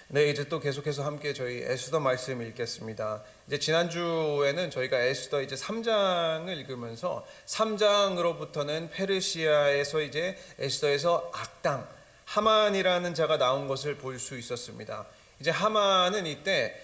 네, 이제 또 계속해서 함께 저희 에스더 말씀 읽겠습니다. 이제 지난주에는 저희가 에스더 이제 3장을 읽으면서 3장으로부터는 페르시아에서 이제 에스더에서 악당 하만이라는 자가 나온 것을 볼 수 있었습니다. 이제 하만은 이때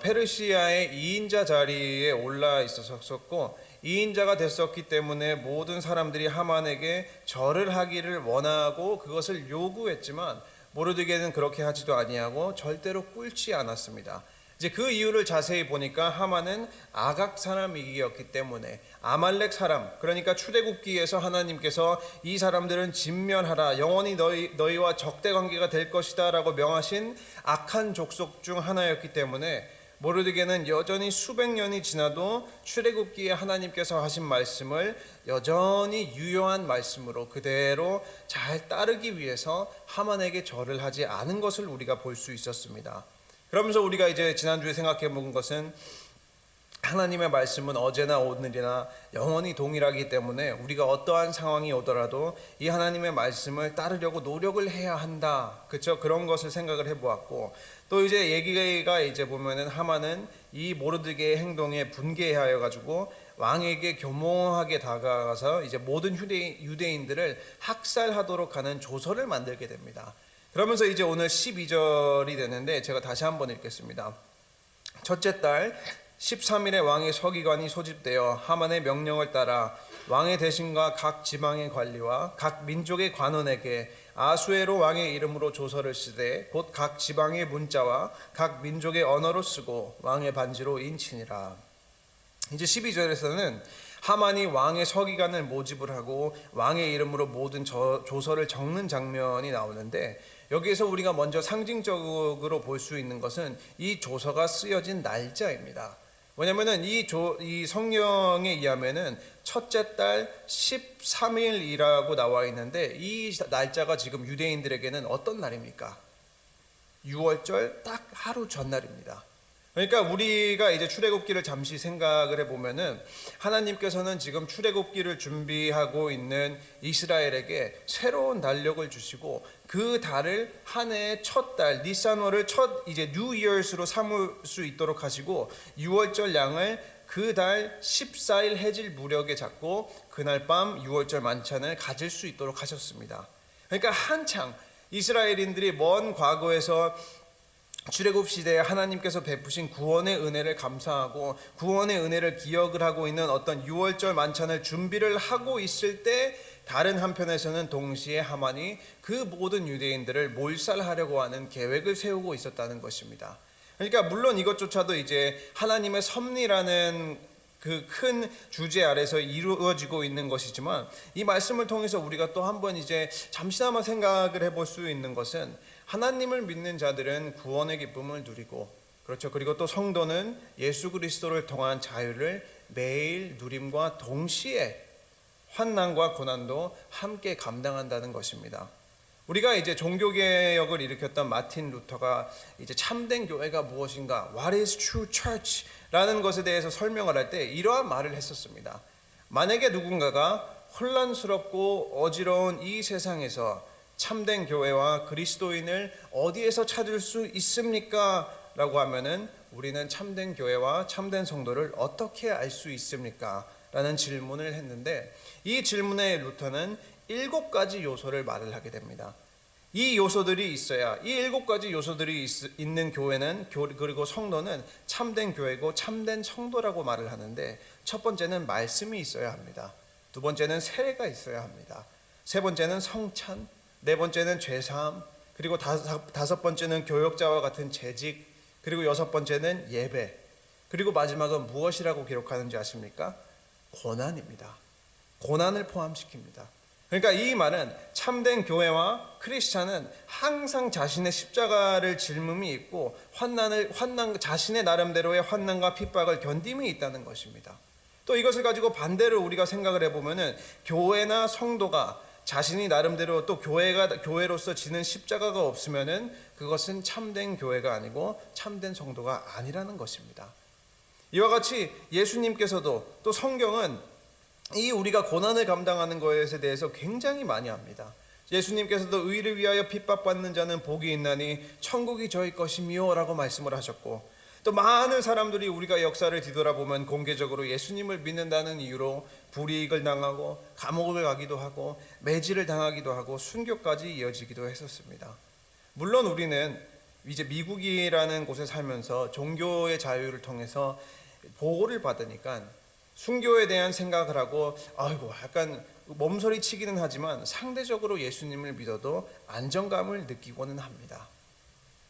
페르시아의 2인자 자리에 올라 있었었고 2인자가 됐었기 때문에 모든 사람들이 하만에게 절을 하기를 원하고 그것을 요구했지만 모르드게는 그렇게 하지도 아니하고 절대로 꿇지 않았습니다. 이제 그 이유를 자세히 보니까 하만은 아각 사람이었기 때문에 아말렉 사람, 그러니까 출애굽기에서 하나님께서 이 사람들은 진멸하라, 영원히 너희와 적대 관계가 될 것이다 라고 명하신 악한 족속 중 하나였기 때문에 모르드게는 여전히 수백 년이 지나도 출애굽기에 하나님께서 하신 말씀을 여전히 유효한 말씀으로 그대로 잘 따르기 위해서 하만에게 절을 하지 않은 것을 우리가 볼 수 있었습니다. 그러면서 우리가 이제 지난주에 생각해 본 것은 하나님의 말씀은 어제나 오늘이나 영원히 동일하기 때문에 우리가 어떠한 상황이 오더라도 이 하나님의 말씀을 따르려고 노력을 해야 한다. 그렇죠? 그런 것을 생각을 해보았고, 또 이제 얘기가 이제 보면은 하만은 이 모르드게의 행동에 분개하여 가지고 왕에게 교묘하게 다가가서 이제 모든 유대인들을 학살하도록 하는 조서를 만들게 됩니다. 그러면서 이제 오늘 12절이 되는데 제가 다시 한번 읽겠습니다. 첫째 달 13일에 왕의 서기관이 소집되어 하만의 명령을 따라 왕의 대신과 각 지방의 관리와 각 민족의 관원에게 아수에로 왕의 이름으로 조서를 쓰되 곧 각 지방의 문자와 각 민족의 언어로 쓰고 왕의 반지로 인치니라. 이제 12절에서는 하만이 왕의 서기관을 모집을 하고 왕의 이름으로 모든 조서를 적는 장면이 나오는데, 여기에서 우리가 먼저 상징적으로 볼 수 있는 것은 이 조서가 쓰여진 날짜입니다. 왜냐면은 이 성경에 의하면은 첫째 달 13일이라고 나와 있는데 이 날짜가 지금 유대인들에게는 어떤 날입니까? 6월절 딱 하루 전날입니다. 그러니까 우리가 이제 출애굽기를 잠시 생각을 해보면은 하나님께서는 지금 출애굽기를 준비하고 있는 이스라엘에게 새로운 달력을 주시고 그 달을 한 해의 첫 달 니산월을 첫 이제 뉴 이어스로 삼을 수 있도록 하시고 6월절 양을 그 달 14일 해질 무렵에 잡고 그날 밤 6월절 만찬을 가질 수 있도록 하셨습니다. 그러니까 한창 이스라엘인들이 먼 과거에서 출애굽 시대에 하나님께서 베푸신 구원의 은혜를 감사하고 구원의 은혜를 기억을 하고 있는 어떤 6월절 만찬을 준비를 하고 있을 때, 다른 한편에서는 동시에 하만이 그 모든 유대인들을 몰살하려고 하는 계획을 세우고 있었다는 것입니다. 그러니까 물론 이것조차도 이제 하나님의 섭리라는 그 큰 주제 아래서 이루어지고 있는 것이지만, 이 말씀을 통해서 우리가 또 한번 이제 잠시나마 생각을 해볼 수 있는 것은 하나님을 믿는 자들은 구원의 기쁨을 누리고, 그렇죠, 그리고 또 성도는 예수 그리스도를 통한 자유를 매일 누림과 동시에 환난과 고난도 함께 감당한다는 것입니다. 우리가 이제 종교개혁을 일으켰던 마틴 루터가 이제 참된 교회가 무엇인가, What is true church? 라는 것에 대해서 설명을 할 때 이러한 말을 했었습니다. 만약에 누군가가 혼란스럽고 어지러운 이 세상에서 참된 교회와 그리스도인을 어디에서 찾을 수 있습니까? 라고 하면은 우리는 참된 교회와 참된 성도를 어떻게 알 수 있습니까? 라는 질문을 했는데, 이 질문에 루터는 7가지 요소를 말을 하게 됩니다. 이 요소들이 있어야, 이 7가지 요소들이 있는 교회는, 그리고 성도는 참된 교회고 참된 성도라고 말을 하는데, 첫 번째는 말씀이 있어야 합니다. 두 번째는 세례가 있어야 합니다. 세 번째는 성찬, 네 번째는 죄사함, 그리고 다섯 번째는 교역자와 같은 재직, 그리고 여섯 번째는 예배, 그리고 마지막은 무엇이라고 기록하는지 아십니까? 고난입니다. 고난을 포함시킵니다. 그러니까 이 말은 참된 교회와 크리스찬은 항상 자신의 십자가를 짊음이 있고 자신의 나름대로의 환난과 핍박을 견딤이 있다는 것입니다. 또 이것을 가지고 반대로 우리가 생각을 해보면은 교회나 성도가 자신이 나름대로 또 교회로서 지는 십자가가 없으면은 그것은 참된 교회가 아니고 참된 성도가 아니라는 것입니다. 이와 같이 예수님께서도, 또 성경은 이 우리가 고난을 감당하는 것에 대해서 굉장히 많이 합니다. 예수님께서도 의를 위하여 핍박받는 자는 복이 있나니 천국이 저희 것이미요 라고 말씀을 하셨고, 또 많은 사람들이 우리가 역사를 뒤돌아보면 공개적으로 예수님을 믿는다는 이유로 불이익을 당하고 감옥을 가기도 하고 매질을 당하기도 하고 순교까지 이어지기도 했었습니다. 물론 우리는 이제 미국이라는 곳에 살면서 종교의 자유를 통해서 보호를 받으니까 순교에 대한 생각을 하고 아이고 약간 몸서리치기는 하지만 상대적으로 예수님을 믿어도 안정감을 느끼고는 합니다.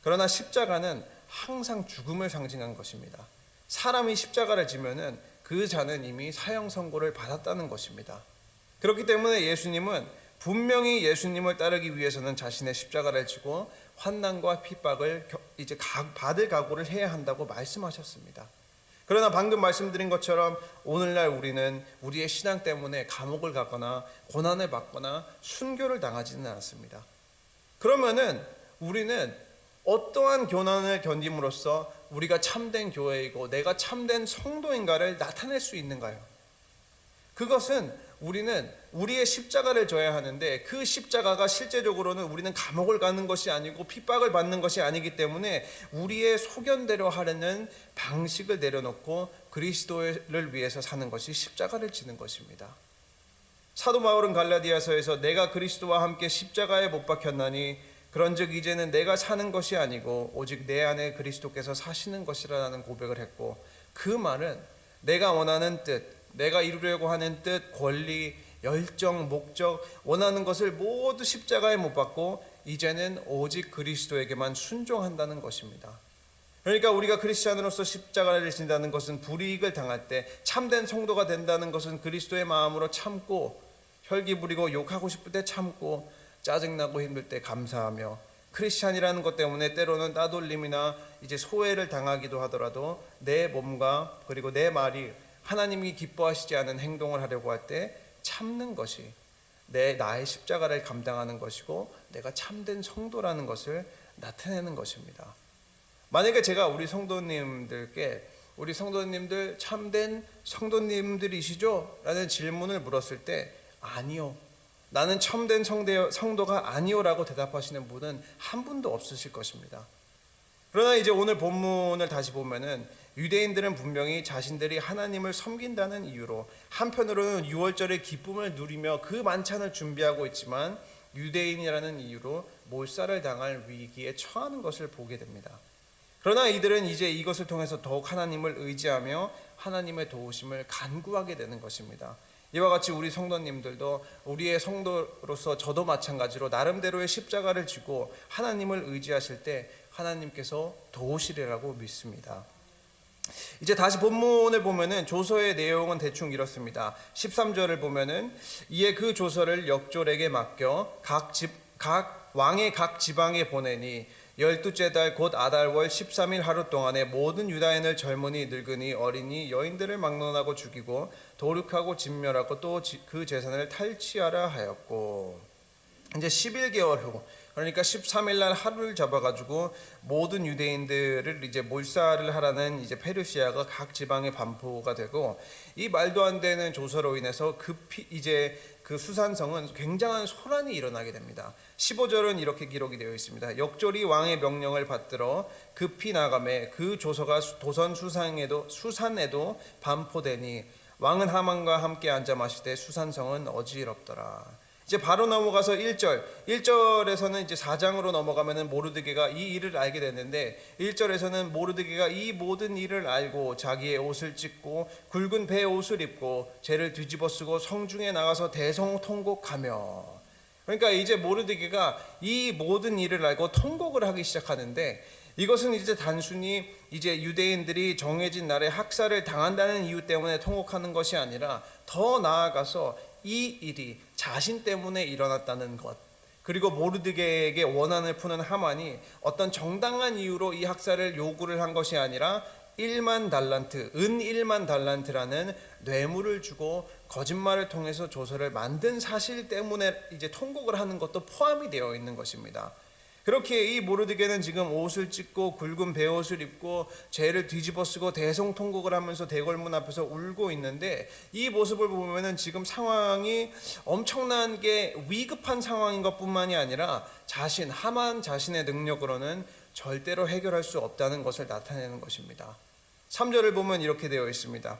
그러나 십자가는 항상 죽음을 상징한 것입니다. 사람이 십자가를 지면은 그 자는 이미 사형 선고를 받았다는 것입니다. 그렇기 때문에 예수님은 분명히 예수님을 따르기 위해서는 자신의 십자가를 지고 환난과 핍박을 이제 받을 각오를 해야 한다고 말씀하셨습니다. 그러나 방금 말씀드린 것처럼 오늘날 우리는 우리의 신앙 때문에 감옥을 가거나 고난을 받거나 순교를 당하지는 않습니다. 그러면은 우리는 어떠한 고난을 견딤으로써 우리가 참된 교회이고 내가 참된 성도인가를 나타낼 수 있는가요? 그것은 우리는 우리의 십자가를 져야 하는데 그 십자가가 실제적으로는 우리는 감옥을 가는 것이 아니고 핍박을 받는 것이 아니기 때문에 우리의 소견대로 하려는 방식을 내려놓고 그리스도를 위해서 사는 것이 십자가를 지는 것입니다. 사도 바울은 갈라디아서에서 내가 그리스도와 함께 십자가에 못 박혔나니 그런즉 이제는 내가 사는 것이 아니고 오직 내 안에 그리스도께서 사시는 것이라는 고백을 했고, 그 말은 내가 원하는 뜻, 내가 이루려고 하는 뜻, 권리, 열정, 목적, 원하는 것을 모두 십자가에 못 박고 이제는 오직 그리스도에게만 순종한다는 것입니다. 그러니까 우리가 크리스찬으로서 십자가를 진다는 것은 불이익을 당할 때 참된 성도가 된다는 것은 그리스도의 마음으로 참고, 혈기 부리고 욕하고 싶을 때 참고, 짜증나고 힘들 때 감사하며, 크리스찬이라는 것 때문에 때로는 따돌림이나 이제 소외를 당하기도 하더라도 내 몸과 그리고 내 말이 하나님이 기뻐하시지 않은 행동을 하려고 할 때 참는 것이 나의 십자가를 감당하는 것이고 내가 참된 성도라는 것을 나타내는 것입니다. 만약에 제가 우리 성도님들께 우리 성도님들 참된 성도님들이시죠? 라는 질문을 물었을 때 아니요, 나는 참된 성도가 아니요 라고 대답하시는 분은 한 분도 없으실 것입니다. 그러나 이제 오늘 본문을 다시 보면은 유대인들은 분명히 자신들이 하나님을 섬긴다는 이유로 한편으로는 유월절의 기쁨을 누리며 그 만찬을 준비하고 있지만 유대인이라는 이유로 몰살을 당할 위기에 처하는 것을 보게 됩니다. 그러나 이들은 이제 이것을 통해서 더욱 하나님을 의지하며 하나님의 도우심을 간구하게 되는 것입니다. 이와 같이 우리 성도님들도 우리의 성도로서 저도 마찬가지로 나름대로의 십자가를 지고 하나님을 의지하실 때 하나님께서 도우시리라고 믿습니다. 이제 다시 본문을 보면은 조서의 내용은 대충 이렇습니다. 13절을 보면은 이에 그 조서를 역졸에게 맡겨 각 왕의 각 지방에 보내니 12째 달 곧 아달월 13일 하루 동안에 모든 유다인을 젊은이 늙은이 어린이 여인들을 막론하고 죽이고 도륙하고 진멸하고 또 그 재산을 탈취하라 하였고, 이제 11개월 후 그러니까 13일 날 하루를 잡아가지고 모든 유대인들을 이제 몰살을 하라는 이제 페르시아가 각 지방에 반포가 되고, 이 말도 안 되는 조서로 인해서 급히 이제 그 수산성은 굉장한 소란이 일어나게 됩니다. 15절은 이렇게 기록이 되어 있습니다. 역졸이 왕의 명령을 받들어 급히 나가매 그 조서가 도선 수산에도 반포되니 왕은 하만과 함께 앉아 마시되 수산성은 어지럽더라. 이제 바로 넘어가서 1절에서는 이제 4장으로 넘어가면은 모르드게가 이 일을 알게 됐는데 1절에서는 모르드게가 이 모든 일을 알고 자기의 옷을 찢고 굵은 배 옷을 입고 죄를 뒤집어 쓰고 성중에 나가서 대성통곡하며, 그러니까 이제 모르드게가 이 모든 일을 알고 통곡을 하기 시작하는데, 이것은 이제 단순히 이제 유대인들이 정해진 날에 학살을 당한다는 이유 때문에 통곡하는 것이 아니라 더 나아가서 이 일이 자신 때문에 일어났다는 것, 그리고 모르드게에게 원한을 푸는 하만이 어떤 정당한 이유로 이 학살을 요구를 한 것이 아니라 1만 달란트, 은 1만 달란트라는 뇌물을 주고 거짓말을 통해서 조서를 만든 사실 때문에 이제 통곡을 하는 것도 포함이 되어 있는 것입니다. 그렇게 이 모르드게는 지금 옷을 찢고 굵은 베옷을 입고 죄를 뒤집어 쓰고 대성통곡을 하면서 대궐문 앞에서 울고 있는데, 이 모습을 보면은 지금 상황이 엄청난 게 위급한 상황인 것뿐만이 아니라 하만 자신의 능력으로는 절대로 해결할 수 없다는 것을 나타내는 것입니다. 3절을 보면 이렇게 되어 있습니다.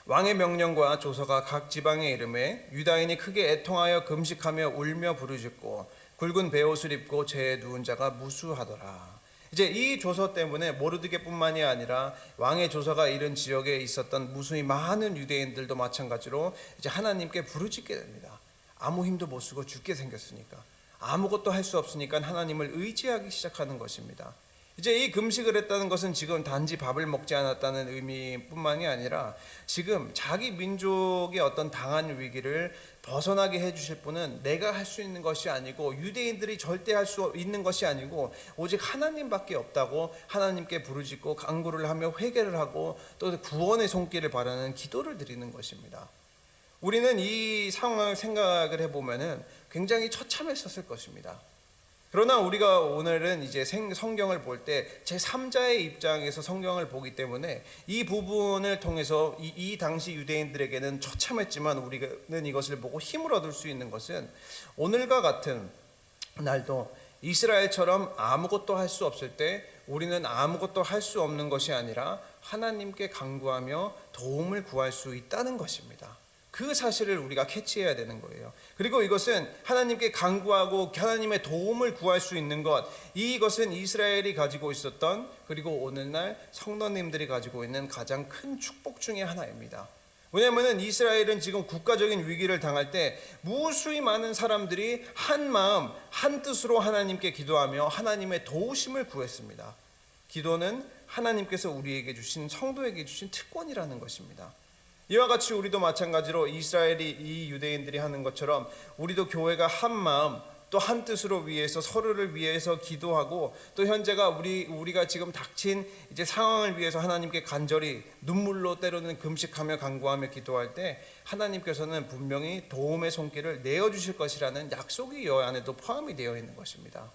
왕의 명령과 조서가 각 지방에 이르매 유다인이 크게 애통하여 금식하며 울며 부르짖고 굵은 베옷을 입고 죄에 누운 자가 무수하더라. 이제 이 조서 때문에 모르드게뿐만이 아니라 왕의 조서가 이른 지역에 있었던 무수히 많은 유대인들도 마찬가지로 이제 하나님께 부르짖게 됩니다. 아무 힘도 못 쓰고 죽게 생겼으니까, 아무것도 할 수 없으니까 하나님을 의지하기 시작하는 것입니다. 이제 이 금식을 했다는 것은 지금 단지 밥을 먹지 않았다는 의미뿐만이 아니라 지금 자기 민족의 어떤 당한 위기를 벗어나게 해주실 분은 내가 할 수 있는 것이 아니고 유대인들이 절대 할 수 있는 것이 아니고 오직 하나님밖에 없다고 하나님께 부르짖고 간구를 하며 회개를 하고 또 구원의 손길을 바라는 기도를 드리는 것입니다. 우리는 이 상황을 생각을 해보면은 굉장히 처참했었을 것입니다. 그러나 우리가 오늘은 이제 성경을 볼 때 제3자의 입장에서 성경을 보기 때문에 이 부분을 통해서 이 당시 유대인들에게는 처참했지만 우리는 이것을 보고 힘을 얻을 수 있는 것은, 오늘과 같은 날도 이스라엘처럼 아무것도 할 수 없을 때 우리는 아무것도 할 수 없는 것이 아니라 하나님께 간구하며 도움을 구할 수 있다는 것입니다. 그 사실을 우리가 캐치해야 되는 거예요. 그리고 이것은 하나님께 간구하고 하나님의 도움을 구할 수 있는 것, 이것은 이스라엘이 가지고 있었던, 그리고 오늘날 성도님들이 가지고 있는 가장 큰 축복 중에 하나입니다. 왜냐하면 이스라엘은 지금 국가적인 위기를 당할 때 무수히 많은 사람들이 한 마음 한 뜻으로 하나님께 기도하며 하나님의 도우심을 구했습니다. 기도는 하나님께서 우리에게 주신, 성도에게 주신 특권이라는 것입니다. 이와 같이 우리도 마찬가지로 이스라엘이, 이 유대인들이 하는 것처럼 우리도 교회가 한 마음 또 한 뜻으로 위해서 서로를 위해서 기도하고, 또 현재가 우리가 지금 닥친 이제 상황을 위해서 하나님께 간절히 눈물로 때로는 금식하며 간구하며 기도할 때 하나님께서는 분명히 도움의 손길을 내어주실 것이라는 약속이 이 안에도 포함이 되어 있는 것입니다.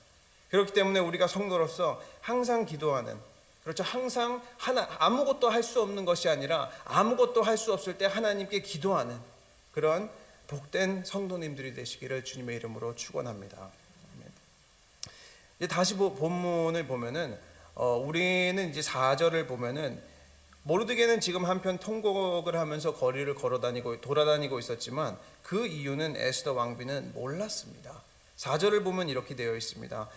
그렇기 때문에 우리가 성도로서 항상 기도하는, 그렇죠, 항상 아무것도 할 수 없는 것이 아니라 아무것도 할 수 없을 때 하나님께 기도하는 그런 복된 성도님들이 되시기를 주님의 이름으로 축원합니다. 이제 다시 본문을 보면은 우리는 이제 4절을 보면은 모르드게는 지금 한편 통곡을 하면서 거리를 돌아다니고 있었지만 그 이유는 에스더 왕비는 몰랐습니다. 4절을 보면 이렇게 되어 있습니다.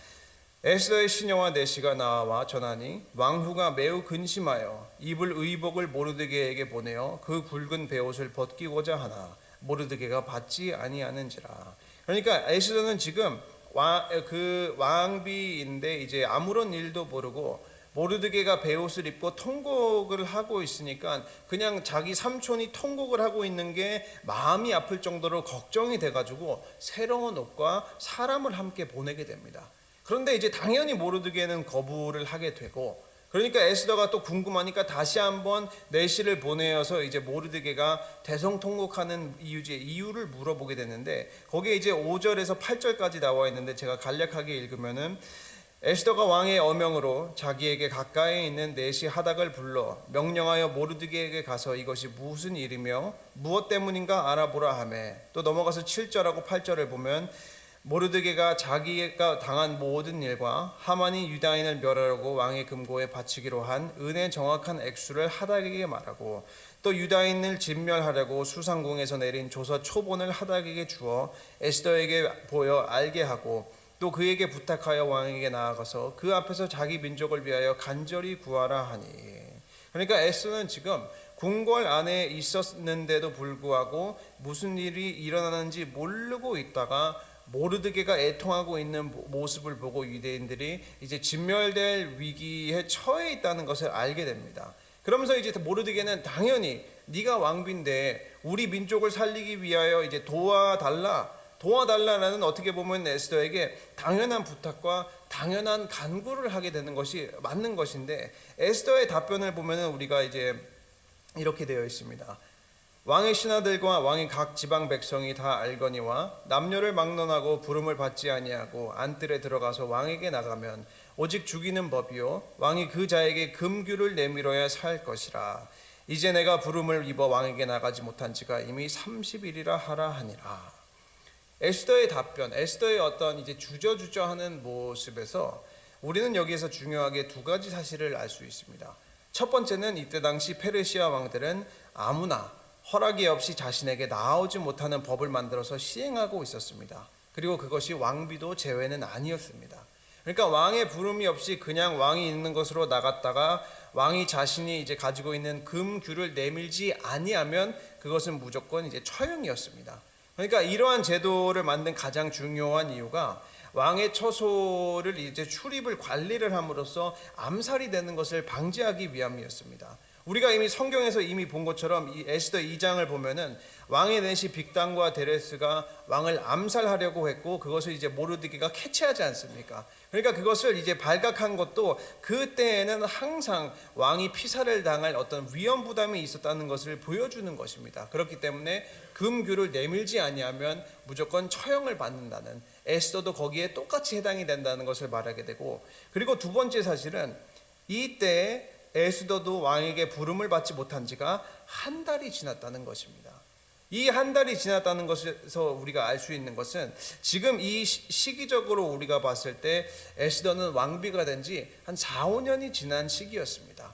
에스더의 시녀와 내시가 나와 전하니 왕후가 매우 근심하여 입을 의복을 모르드게에게 보내어 그 굵은 베옷을 벗기고자 하나 모르드게가 받지 아니하는지라. 그러니까 에스더는 지금 그 왕비인데 이제 아무런 일도 모르고 모르드게가 베옷을 입고 통곡을 하고 있으니까 그냥 자기 삼촌이 통곡을 하고 있는 게 마음이 아플 정도로 걱정이 돼가지고 새로운 옷과 사람을 함께 보내게 됩니다. 그런데 이제 당연히 모르드게는 거부를 하게 되고, 그러니까 에스더가 또 궁금하니까 다시 한번 내시를 보내어서 이제 모르드게가 대성통곡하는 이유를 물어보게 되는데, 거기에 이제 5절에서 8절까지 나와 있는데 제가 간략하게 읽으면은, 에스더가 왕의 어명으로 자기에게 가까이 있는 내시 하닥을 불러 명령하여 모르드게에게 가서 이것이 무슨 일이며 무엇 때문인가 알아보라 하매, 또 넘어가서 7절하고 8절을 보면 모르드게가 자기가 당한 모든 일과 하만이 유다인을 멸하려고 왕의 금고에 바치기로 한 은의 정확한 액수를 하닥에게 말하고, 또 유다인을 진멸하려고 수상궁에서 내린 조서 초본을 하닥에게 주어 에스더에게 보여 알게 하고, 또 그에게 부탁하여 왕에게 나아가서 그 앞에서 자기 민족을 위하여 간절히 구하라 하니. 그러니까 에스더는 지금 궁궐 안에 있었는데도 불구하고 무슨 일이 일어나는지 모르고 있다가 모르드게가 애통하고 있는 모습을 보고 유대인들이 이제 진멸될 위기에 처해 있다는 것을 알게 됩니다. 그러면서 이제 모르드게는 당연히 네가 왕비인데 우리 민족을 살리기 위하여 이제 도와달라라는, 어떻게 보면 에스더에게 당연한 부탁과 당연한 간구를 하게 되는 것이 맞는 것인데, 에스더의 답변을 보면은 우리가 이제 이렇게 되어 있습니다. 왕의 신하들과 왕의 각 지방 백성이 다 알거니와 남녀를 막론하고 부름을 받지 아니하고 안뜰에 들어가서 왕에게 나가면 오직 죽이는 법이요 왕이 그 자에게 금규를 내밀어야 살 것이라. 이제 내가 부름을 입어 왕에게 나가지 못한 지가 이미 30일이라 하라 하니라. 에스더의 답변, 에스더의 어떤 이제 주저주저하는 모습에서 우리는 여기에서 중요하게 두 가지 사실을 알 수 있습니다. 첫 번째는 이때 당시 페르시아 왕들은 아무나 허락이 없이 자신에게 나아오지 못하는 법을 만들어서 시행하고 있었습니다. 그리고 그것이 왕비도 제외는 아니었습니다. 그러니까 왕의 부름이 없이 그냥 왕이 있는 것으로 나갔다가 왕이 자신이 이제 가지고 있는 금규를 내밀지 아니하면 그것은 무조건 이제 처형이었습니다. 그러니까 이러한 제도를 만든 가장 중요한 이유가 왕의 처소를 이제 출입을 관리를 함으로써 암살이 되는 것을 방지하기 위함이었습니다. 우리가 이미 성경에서 이미 본 것처럼 이 에스더 2장을 보면은 왕의 내시 빅단과 데레스가 왕을 암살하려고 했고 그것을 이제 모르드게가 캐치하지 않습니까? 그러니까 그것을 이제 발각한 것도 그때에는 항상 왕이 피살을 당할 어떤 위험 부담이 있었다는 것을 보여주는 것입니다. 그렇기 때문에 금규를 내밀지 아니하면 무조건 처형을 받는다는, 에스더도 거기에 똑같이 해당이 된다는 것을 말하게 되고, 그리고 두 번째 사실은 이때 에스더도 왕에게 부름을 받지 못한 지가 한 달이 지났다는 것입니다. 이 한 달이 지났다는 것에서 우리가 알 수 있는 것은 지금 이 시기적으로 우리가 봤을 때 에스더는 왕비가 된 지 한 4, 5년이 지난 시기였습니다.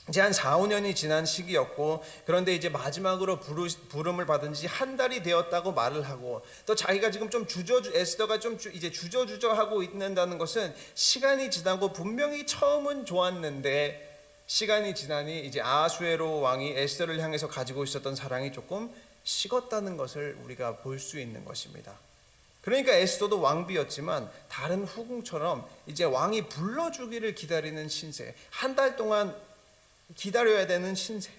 이제 한 4, 5년이 지난 시기였고, 그런데 이제 마지막으로 부름을 받은 지 한 달이 되었다고 말을 하고, 또 자기가 지금 좀 에스더가 좀 이제 주저주저하고 있는다는 것은 시간이 지나고 분명히 처음은 좋았는데 시간이 지나니 이제 아수에로 왕이 에스더를 향해서 가지고 있었던 사랑이 조금 식었다는 것을 우리가 볼 수 있는 것입니다. 그러니까 에스더도 왕비였지만 다른 후궁처럼 이제 왕이 불러주기를 기다리는 신세, 한 달 동안 기다려야 되는 신세.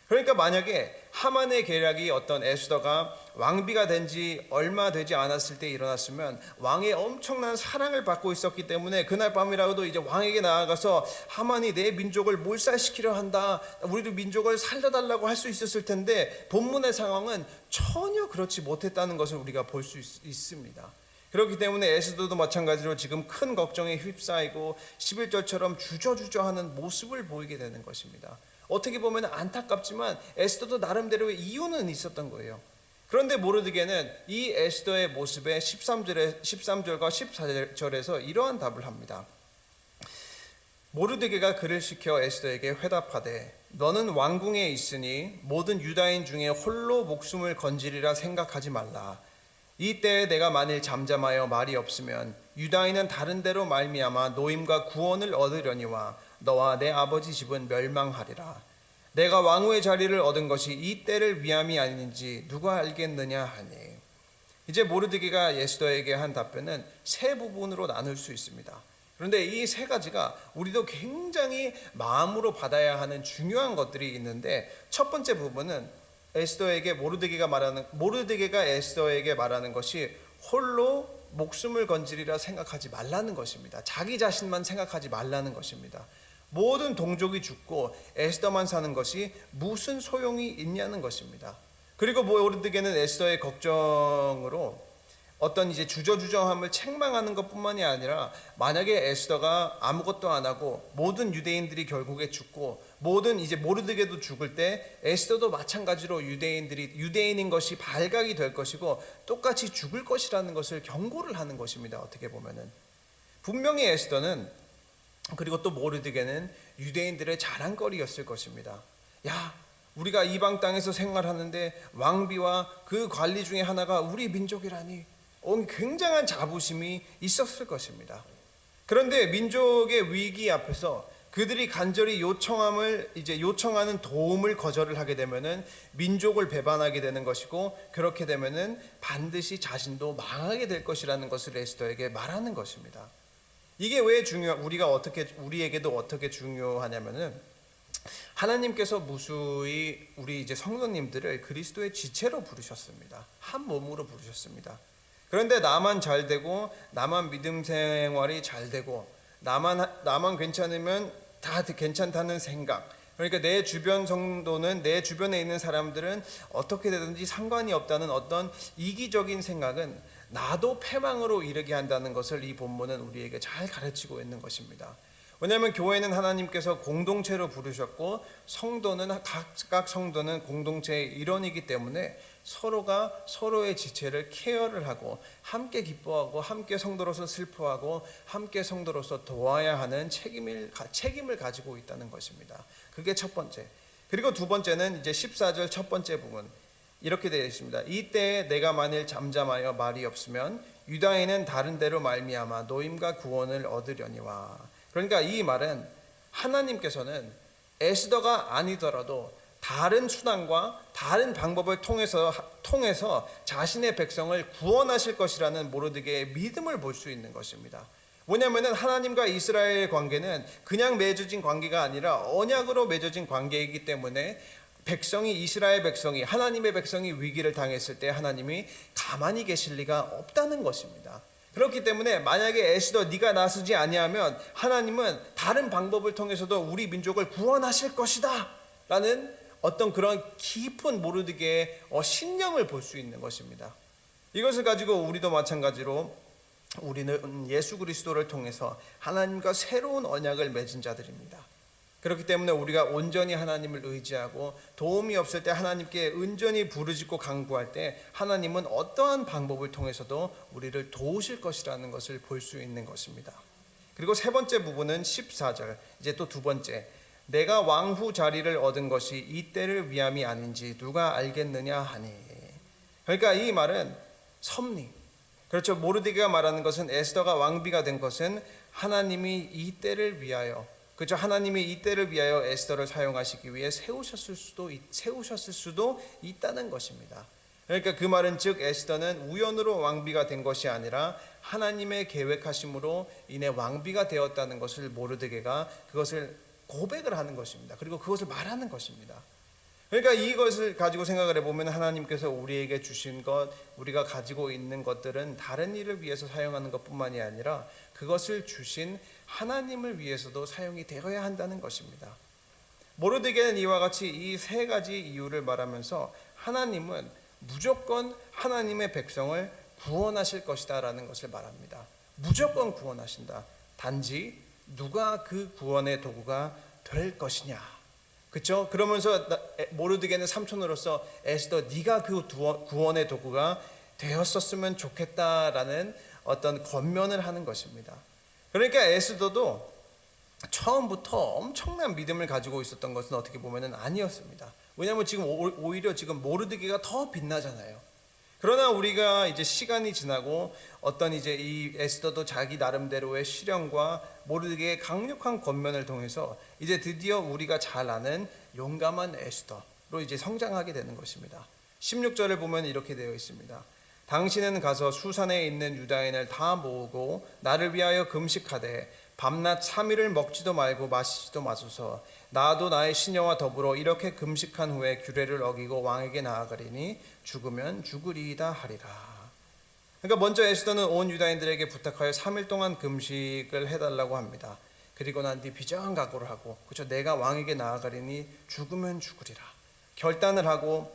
그러니까 만약에 하만의 계략이 어떤 에스더가 왕비가 된 지 얼마 되지 않았을 때 일어났으면 왕의 엄청난 사랑을 받고 있었기 때문에 그날 밤이라도 이제 왕에게 나아가서 하만이 내 민족을 몰살시키려 한다, 우리도 민족을 살려달라고 할 수 있었을 텐데 본문의 상황은 전혀 그렇지 못했다는 것을 우리가 볼 수 있습니다. 그렇기 때문에 에스더도 마찬가지로 지금 큰 걱정에 휩싸이고 11절처럼 주저주저하는 모습을 보이게 되는 것입니다. 어떻게 보면 안타깝지만 에스더도 나름대로의 이유는 있었던 거예요. 그런데 모르드게는 이 에스더의 모습에 13절과 14절에서 이러한 답을 합니다. 모르드게가 그를 시켜 에스더에게 회답하되 너는 왕궁에 있으니 모든 유다인 중에 홀로 목숨을 건지리라 생각하지 말라. 이때에 내가 만일 잠잠하여 말이 없으면 유다인은 다른 데로 말미암아 노임과 구원을 얻으려니와 너와 내 아버지 집은 멸망하리라. 내가 왕후의 자리를 얻은 것이 이 때를 위함이 아닌지 누가 알겠느냐 하니. 이제 모르드게가 에스더에게 한 답변은 세 부분으로 나눌 수 있습니다. 그런데 이 세 가지가 우리도 굉장히 마음으로 받아야 하는 중요한 것들이 있는데, 첫 번째 부분은 모르드게가 에스더에게 말하는 것이 홀로 목숨을 건지리라 생각하지 말라는 것입니다. 자기 자신만 생각하지 말라는 것입니다. 모든 동족이 죽고 에스더만 사는 것이 무슨 소용이 있냐는 것입니다. 그리고 모르드게는 에스더의 걱정으로 어떤 이제 주저주저함을 책망하는 것뿐만이 아니라 만약에 에스더가 아무것도 안 하고 모든 유대인들이 결국에 죽고 모든 이제 모르드게도 죽을 때 에스더도 마찬가지로 유대인인 것이 발각이 될 것이고 똑같이 죽을 것이라는 것을 경고를 하는 것입니다. 어떻게 보면은 분명히 에스더는, 그리고 또 모르드게는 유대인들의 자랑거리였을 것입니다. 야, 우리가 이방 땅에서 생활하는데 왕비와 그 관리 중에 하나가 우리 민족이라니, 굉장한 자부심이 있었을 것입니다. 그런데 민족의 위기 앞에서 그들이 간절히 요청하는 도움을 거절을 하게 되면은 민족을 배반하게 되는 것이고, 그렇게 되면은 반드시 자신도 망하게 될 것이라는 것을 에스더에게 말하는 것입니다. 이게 왜 우리에게도 어떻게 중요하냐면은 하나님께서 무수히 우리 이제 성도님들을 그리스도의 지체로 부르셨습니다. 한 몸으로 부르셨습니다. 그런데 나만 잘 되고 나만 믿음 생활이 잘 되고 나만 괜찮으면 다 괜찮다는 생각, 그러니까 내 주변 성도는, 내 주변에 있는 사람들은 어떻게 되든지 상관이 없다는 어떤 이기적인 생각은 나도 패망으로 이르게 한다는 것을 이 본문은 우리에게 잘 가르치고 있는 것입니다. 왜냐하면 교회는 하나님께서 공동체로 부르셨고 성도는, 각각 성도는 공동체의 일원이기 때문에 서로가 서로의 지체를 케어를 하고 함께 기뻐하고 함께 성도로서 슬퍼하고 함께 성도로서 도와야 하는 책임을 가지고 있다는 것입니다. 그게 첫 번째. 그리고 두 번째는 이제 14절 첫 번째 부분 이렇게 되어 있습니다. 이때에 내가 만일 잠잠하여 말이 없으면 유다인은 다른 데로 말미암아 노임과 구원을 얻으려니와. 그러니까 이 말은 하나님께서는 에스더가 아니더라도 다른 수단과 다른 방법을 통해서 자신의 백성을 구원하실 것이라는 모르드게의 믿음을 볼 수 있는 것입니다. 왜냐하면 하나님과 이스라엘의 관계는 그냥 맺어진 관계가 아니라 언약으로 맺어진 관계이기 때문에 이스라엘 백성이, 하나님의 백성이 위기를 당했을 때 하나님이 가만히 계실 리가 없다는 것입니다. 그렇기 때문에 만약에 에스더 네가 나서지 아니하면 하나님은 다른 방법을 통해서도 우리 민족을 구원하실 것이다 라는 어떤 그런 깊은 모르드게의 신념을 볼 수 있는 것입니다. 이것을 가지고 우리도 마찬가지로 우리는 예수 그리스도를 통해서 하나님과 새로운 언약을 맺은 자들입니다. 그렇기 때문에 우리가 온전히 하나님을 의지하고 도움이 없을 때 하나님께 온전히 부르짖고 간구할 때 하나님은 어떠한 방법을 통해서도 우리를 도우실 것이라는 것을 볼 수 있는 것입니다. 그리고 세 번째 부분은 14절, 이제 또 두 번째, 내가 왕후 자리를 얻은 것이 이때를 위함이 아닌지 누가 알겠느냐 하니. 그러니까 이 말은 섭리, 그렇죠. 모르드게가 말하는 것은 에스더가 왕비가 된 것은 하나님이 이 때를 위하여, 그렇죠. 하나님이 이 때를 위하여 에스더를 사용하시기 위해 세우셨을 수도 있다는 것입니다. 그러니까 그 말은 즉 에스더는 우연으로 왕비가 된 것이 아니라 하나님의 계획하심으로 인해 왕비가 되었다는 것을 모르드게가 그것을 고백을 하는 것입니다. 그리고 그것을 말하는 것입니다. 그러니까 이것을 가지고 생각을 해보면 하나님께서 우리에게 주신 것, 우리가 가지고 있는 것들은 다른 일을 위해서 사용하는 것뿐만이 아니라 그것을 주신 하나님을 위해서도 사용이 되어야 한다는 것입니다. 모르드게는 이와 같이 이 세 가지 이유를 말하면서 하나님은 무조건 하나님의 백성을 구원하실 것이다 라는 것을 말합니다. 무조건 구원하신다. 단지 누가 그 구원의 도구가 될 것이냐. 그렇죠? 그러면서 모르드게는 삼촌으로서 에스더 네가 그 구원의 도구가 되었었으면 좋겠다라는 어떤 권면을 하는 것입니다. 그러니까 에스더도 처음부터 엄청난 믿음을 가지고 있었던 것은 어떻게 보면은 아니었습니다. 왜냐하면 지금 오히려 지금 모르드게가 더 빛나잖아요. 그러나 우리가 이제 시간이 지나고 어떤 이제 이 에스더도 자기 나름대로의 시련과 모르드게의 강력한 권면을 통해서 이제 드디어 우리가 잘 아는 용감한 에스더로 이제 성장하게 되는 것입니다. 16절을 보면 이렇게 되어 있습니다. 당신은 가서 수산에 있는 유다인을 다 모으고 나를 위하여 금식하되 밤낮 3일을 먹지도 말고 마시지도 마소서. 나도 나의 시녀와 더불어 이렇게 금식한 후에 규례를 어기고 왕에게 나아가리니 죽으면 죽으리이다 하리라. 그러니까 먼저 에스더는 온 유다인들에게 부탁하여 3일 동안 금식을 해달라고 합니다. 그리고 난 뒤 비장한 각오를 하고, 그렇죠, 내가 왕에게 나아가리니 죽으면 죽으리라 결단을 하고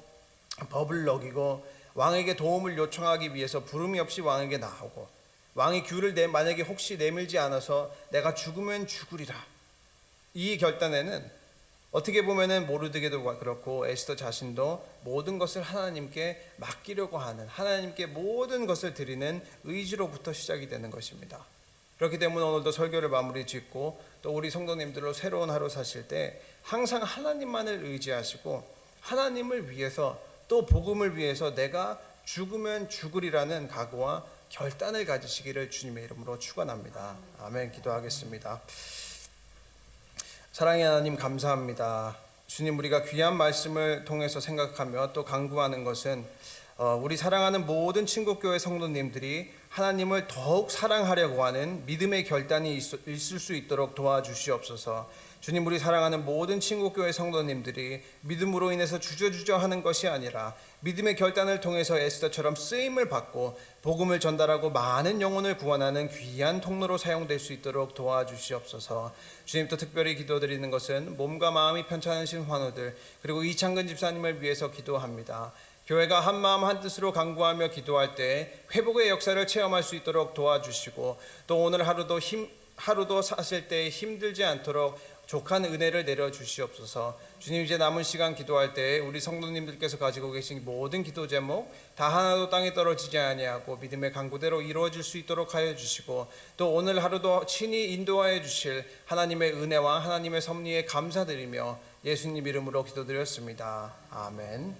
법을 어기고 왕에게 도움을 요청하기 위해서 부름이 없이 왕에게 나오고, 왕이 규를 만약에 혹시 내밀지 않아서 내가 죽으면 죽으리라. 이 결단에는 어떻게 보면은 모르드게도 그렇고 에스더 자신도 모든 것을 하나님께 맡기려고 하는, 하나님께 모든 것을 드리는 의지로부터 시작이 되는 것입니다. 그렇기 때문에 오늘도 설교를 마무리 짓고 또 우리 성도님들로 새로운 하루 사실 때 항상 하나님만을 의지하시고 하나님을 위해서 또 복음을 위해서 내가 죽으면 죽으리라는 각오와 결단을 가지시기를 주님의 이름으로 축원합니다. 아멘. 기도하겠습니다. 사랑의 하나님 감사합니다. 주님, 우리가 귀한 말씀을 통해서 생각하며 또 간구하는 것은 우리 사랑하는 모든 친구교회 성도님들이 하나님을 더욱 사랑하려고 하는 믿음의 결단이 있을 수 있도록 도와주시옵소서. 주님, 우리 사랑하는 모든 친구교회 성도님들이 믿음으로 인해서 주저주저 하는 것이 아니라 믿음의 결단을 통해서 에스더처럼 쓰임을 받고 복음을 전달하고 많은 영혼을 구원하는 귀한 통로로 사용될 수 있도록 도와주시옵소서. 주님, 또 특별히 기도드리는 것은 몸과 마음이 편찮으신 환우들, 그리고 이창근 집사님을 위해서 기도합니다. 교회가 한 마음 한 뜻으로 간구하며 기도할 때 회복의 역사를 체험할 수 있도록 도와주시고, 또 오늘 하루도 사실 때 힘들지 않도록 족한 은혜를 내려주시옵소서. 주님, 이제 남은 시간 기도할 때 우리 성도님들께서 가지고 계신 모든 기도 제목 다 하나도 땅에 떨어지지 아니하고 믿음의 간구대로 이루어질 수 있도록 하여 주시고, 또 오늘 하루도 친히 인도하여 주실 하나님의 은혜와 하나님의 섭리에 감사드리며 예수님 이름으로 기도드렸습니다. 아멘.